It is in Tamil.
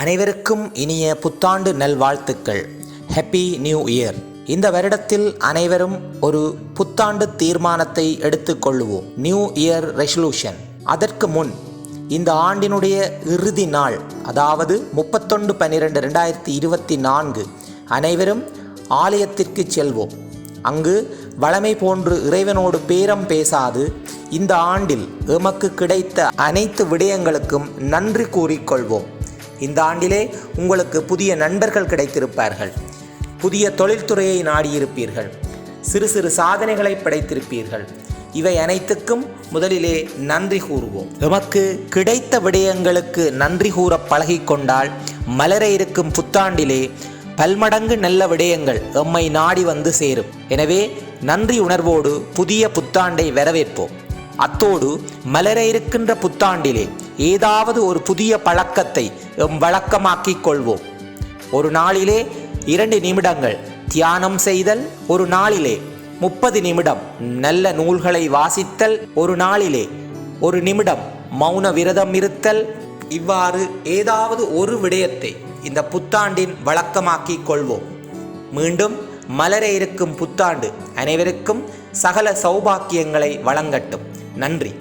அனைவருக்கும் இனிய புத்தாண்டு நல்வாழ்த்துக்கள். Happy new year. இந்த வருடத்தில் அனைவரும் ஒரு புத்தாண்டு தீர்மானத்தை எடுத்துக்கொள்ளுவோம். New year resolution. அதற்கு முன் இந்த ஆண்டினுடைய இறுதி நாள், அதாவது 31/12/2024 அனைவரும் ஆலயத்திற்கு செல்வோம். அங்கு வழமை போன்று இறைவனோடு பேரம் பேசாது இந்த ஆண்டில் எமக்கு கிடைத்த அனைத்து விடயங்களுக்கும் நன்றி கூறிக்கொள்வோம். இந்த ஆண்டிலே உங்களுக்கு புதிய நண்பர்கள் கிடைத்திருப்பார்கள், புதிய தொழில்துறையை நாடியிருப்பீர்கள், சிறு சிறு சாதனைகளை படைத்திருப்பீர்கள். இவை அனைத்துக்கும் முதலிலே நன்றி கூறுவோம். எமக்கு கிடைத்த விடயங்களுக்கு நன்றி கூற பழகிக்கொண்டால் மலர இருக்கும் புத்தாண்டிலே பல்மடங்கு நல்ல விடயங்கள் எம்மை நாடி வந்து சேரும். எனவே நன்றி உணர்வோடு புதிய புத்தாண்டை வரவேற்போம். அத்தோடு மலர இருக்கின்ற புத்தாண்டிலே ஏதாவது ஒரு புதிய பழக்கத்தை வழக்கமாக்கிக் கொள்வோம். ஒரு நாளிலே 2 நிமிடங்கள் தியானம் செய்தல், ஒரு நாளிலே 30 நிமிடம் நல்ல நூல்களை வாசித்தல், ஒரு நாளிலே 1 நிமிடம் மௌன விரதம் இருத்தல், இவ்வாறு ஏதாவது ஒரு விடயத்தை இந்த புத்தாண்டின் வழக்கமாக்கிக் கொள்வோம். மீண்டும் மலர இருக்கும் புத்தாண்டு அனைவருக்கும் சகல சௌபாக்கியங்களை வழங்கட்டும். நன்றி.